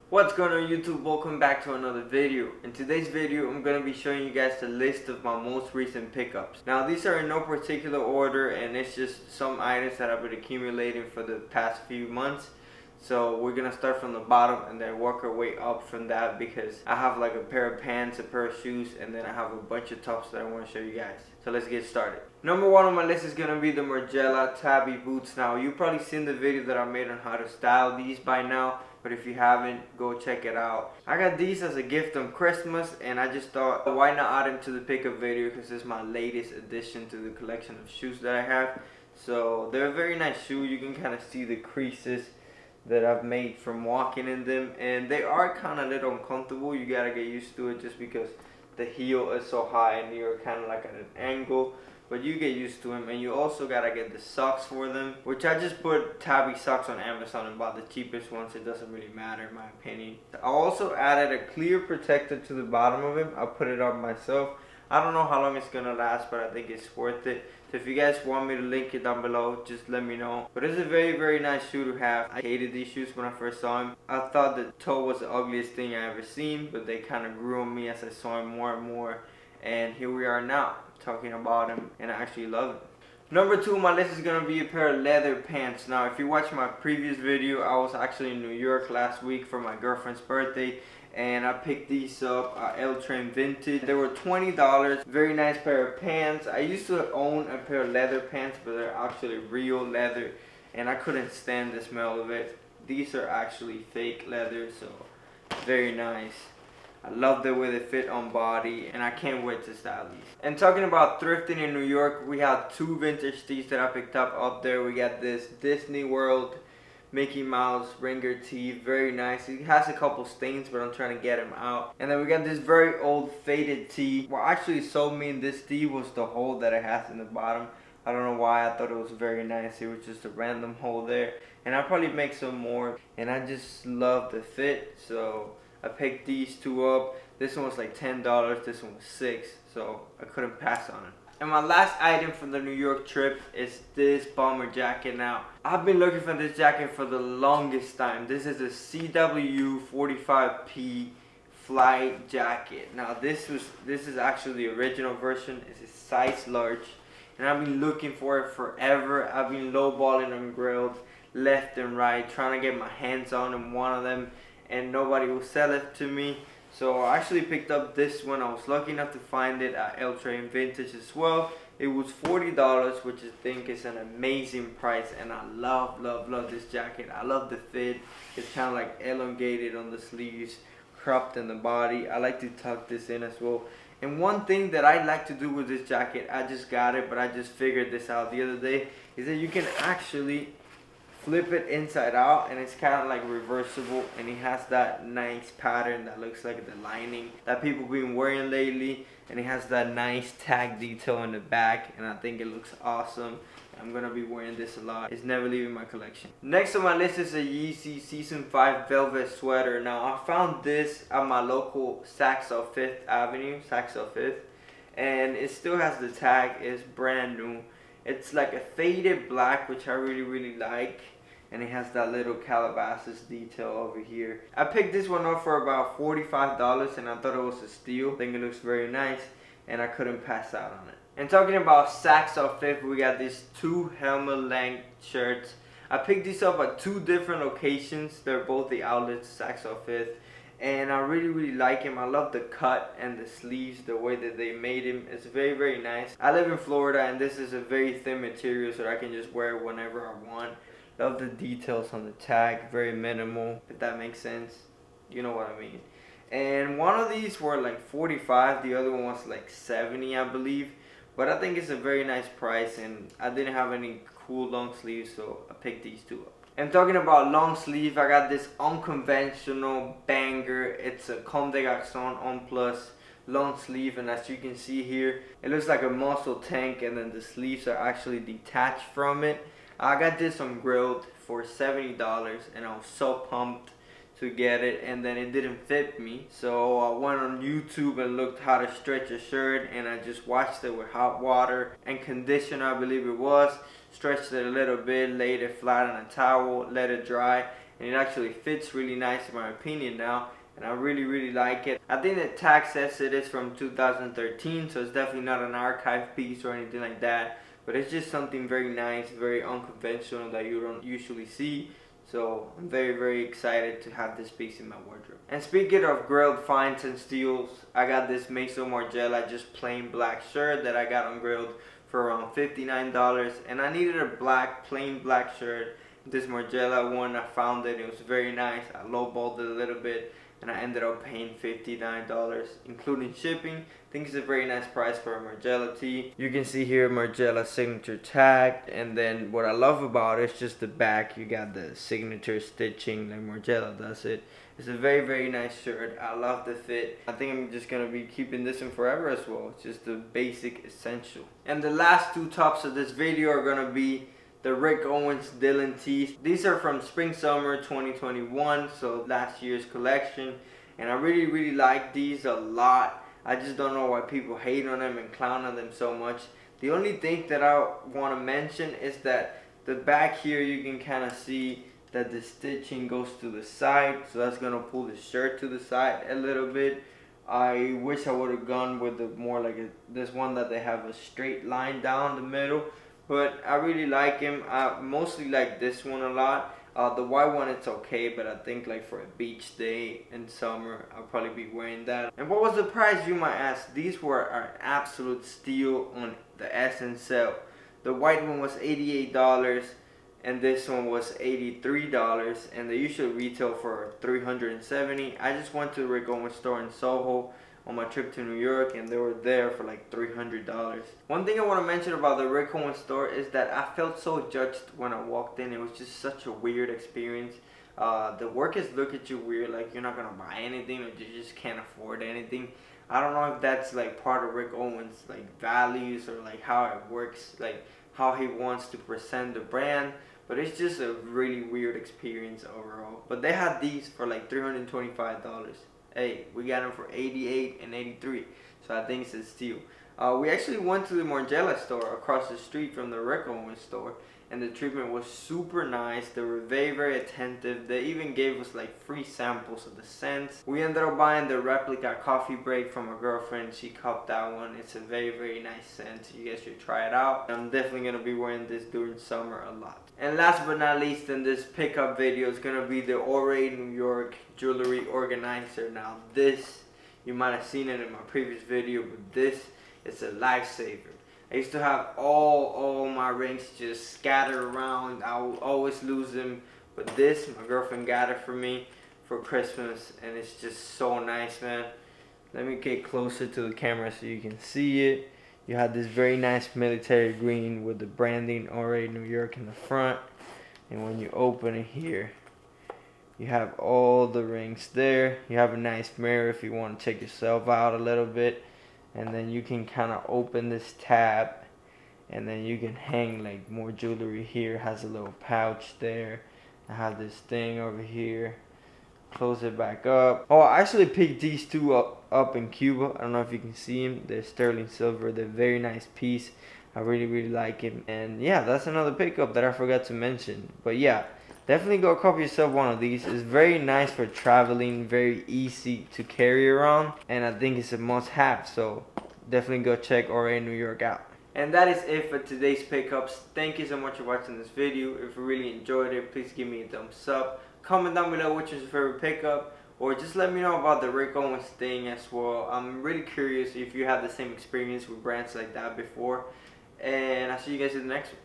What's going on YouTube? Welcome back to another video. In today's video I'm going to be showing you guys the list of my most recent pickups. Now these are in no particular order and it's just some items that I've been accumulating for the past few months. So we're going to start from the bottom and then work our way up from that because I have like a pair of pants, a pair of shoes, and then I have a bunch of tops that I want to show you guys. So let's get started. Number one on my list is going to be the Margiela Tabi boots. Now you've probably seen the video that I made on how to style these by now. But if you haven't, go check it out. I got these as a gift on Christmas and I just thought, why not add them to the pickup video, because it's my latest addition to the collection of shoes that I have. So they're a very nice shoe. You can kind of see the creases that I've made from walking in them, and they are kind of a little uncomfortable. You gotta get used to it just because the heel is so high and you're kind of like at an angle. But you get used to them, and you also gotta get the socks for them, which I just put Tabi socks on Amazon and bought the cheapest ones. It doesn't really matter in my opinion. I also added a clear protector to the bottom of it. I put it on myself. I don't know how long it's gonna last, but I think it's worth it. So if you guys want me to link it down below, just let me know. But it's a very nice shoe to have. I hated these shoes when I first saw them. I thought the toe was the ugliest thing I ever seen, but they kind of grew on me as I saw them more and more. And here we are now, talking about them, and I actually love it. Number two on my list is going to be a pair of leather pants. Now if you watch my previous video, I was actually in New York last week for my girlfriend's birthday, and I picked these up at L Train Vintage. They were $20. Very nice pair of pants. I used to own a pair of leather pants, but they're actually real leather, and I couldn't stand the smell of it. These are actually fake leather, so very nice. I love the way they fit on body, and I can't wait to style these. And talking about thrifting in New York, we have two vintage tees that I picked up there. We got this Disney World Mickey Mouse ringer tee, very nice. It has a couple stains, but I'm trying to get them out. And then we got this very old faded tee. What actually sold me in this tee was the hole that it has in the bottom. I don't know why. I thought it was very nice. It was just a random hole there, and I'll probably make some more. And I just love the fit, so I picked these two up. This one was like $10, this one was $6, so I couldn't pass on it. And my last item from the New York trip is this bomber jacket. Now, I've been looking for this jacket for the longest time. This is a CW45P flight jacket. Now this is actually the original version. It's a size large, and I've been looking for it forever. I've been lowballing on Grilled left and right, trying to get my hands on one of them, and nobody will sell it to me. So I actually picked up this one. I was lucky enough to find it at L Train Vintage as well. It was $40, which I think is an amazing price, and I love this jacket. I love the fit. It's kind of like elongated on the sleeves, cropped in the body. I like to tuck this in as well. And one thing that I like to do with this jacket, I just got it, but I just figured this out the other day, is that you can actually flip it inside out, and it's kind of like reversible, and it has that nice pattern that looks like the lining that people been wearing lately, and it has that nice tag detail in the back, and I think it looks awesome. I'm gonna be wearing this a lot. It's never leaving my collection. Next on my list is a YEEZY Season 5 velvet sweater. Now I found this at my local Saks on 5th Avenue, Saks on 5th, and it still has the tag. It's brand new. It's like a faded black, which I really like, and it has that little Calabasas detail over here. I picked this one up for about $45, and I thought it was a steal. I think it looks very nice, and I couldn't pass out on it. And talking about Saks on 5th, we got these two Helmut length shirts. I picked these up at two different locations. They're both the outlets, Saks on 5th. And I really like them. I love the cut and the sleeves, the way that they made them. It's very nice. I live in Florida, and this is a very thin material, so I can just wear it whenever I want. Love the details on the tag, very minimal, if that makes sense. You know what I mean. And one of these were like 45, the other one was like 70, I believe. But I think it's a very nice price, and I didn't have any cool long sleeves, so I picked these two up. And talking about long sleeve, I got this unconventional banger. It's a CONDE On Plus long sleeve, and as you can see here, it looks like a muscle tank, and then the sleeves are actually detached from it. I got this on Grilled for $70, and I was so pumped to get it, and then it didn't fit me, so I went on YouTube and looked how to stretch a shirt, and I just washed it with hot water and conditioner, I believe it was, stretched it a little bit, laid it flat on a towel, let it dry, and it actually fits really nice in my opinion now, and I really like it. I think the tag says it is from 2013, so it's definitely not an archive piece or anything like that, but it's just something very nice, very unconventional that you don't usually see. So I'm very excited to have this piece in my wardrobe. And speaking of grilled finds and steals, I got this Meso Margiela just plain black shirt that I got on Grilled for around $59, and I needed a plain black shirt. This Margiela one, I found it was very nice. I lowballed it a little bit, and I ended up paying $59 including shipping. I think it's a very nice price for a Margiela tee. You can see here Margiela signature tag, and then what I love about it is just the back. You got the signature stitching like Margiela does it. It's a very nice shirt. I love the fit. I think I'm just gonna be keeping this one forever as well. It's just the basic essential. And the last two tops of this video are gonna be the Rick Owens Dylan tees. These are from spring summer 2021, so last year's collection, and I really like these a lot. I just don't know why people hate on them and clown on them so much. The only thing that I want to mention is that the back here, you can kind of see that the stitching goes to the side, so that's gonna pull the shirt to the side a little bit. I wish I would have gone with the more like this one that they have a straight line down the middle, but I really like him. I mostly like this one a lot. The white one, it's okay, but I think like for a beach day in summer, I'll probably be wearing that. And what was the price, you might ask? These were an absolute steal on the Essence sale. The white one was $88, and this one was $83, and they usually retail for $370. I just went to the Rick Owens store in Soho on my trip to New York, and they were there for like $300. One thing I want to mention about the Rick Owens store is that I felt so judged when I walked in. It was just such a weird experience. The workers look at you weird, like you're not gonna buy anything, or you just can't afford anything. I don't know if that's like part of Rick Owens like values, or like how it works, like how he wants to present the brand, but it's just a really weird experience overall. But they had these for like $325. Hey, we got them for $88 and $83, so I think it's a steal. We actually went to the Margiela store across the street from the Rick Owens store, and the treatment was super nice. They were very attentive. They even gave us like free samples of the scents. We ended up buying the replica coffee break from a girlfriend. She copped that one. It's a very nice scent. You guys should try it out. I'm definitely gonna be wearing this during summer a lot. And last but not least in this pickup video is gonna be the Owens New York jewelry organizer. Now this, you might have seen it in my previous video, but this is a lifesaver. I used to have all my rings just scattered around. I would always lose them, but this, my girlfriend got it for me for Christmas, and it's just so nice, man. Let me get closer to the camera so you can see it. You have this very nice military green with the branding Owens New York in the front, and when you open it here, you have all the rings there. You have a nice mirror if you want to check yourself out a little bit. And then you can kind of open this tab, and then you can hang like more jewelry here. Has a little pouch there. I have this thing over here. Close it back up. Oh, I actually picked these two up in Cuba. I don't know if you can see them. They're sterling silver. They're very nice piece. I really like them. And yeah, that's another pickup that I forgot to mention. But yeah, definitely go copy yourself one of these. It's very nice for traveling, very easy to carry around, and I think it's a must-have. So definitely go check Owens New York out. And that is it for today's pickups. Thank you so much for watching this video. If you really enjoyed it, please give me a thumbs up. Comment down below which is your favorite pickup, or just let me know about the Rick Owens thing as well. I'm really curious if you have the same experience with brands like that before. And I'll see you guys in the next one.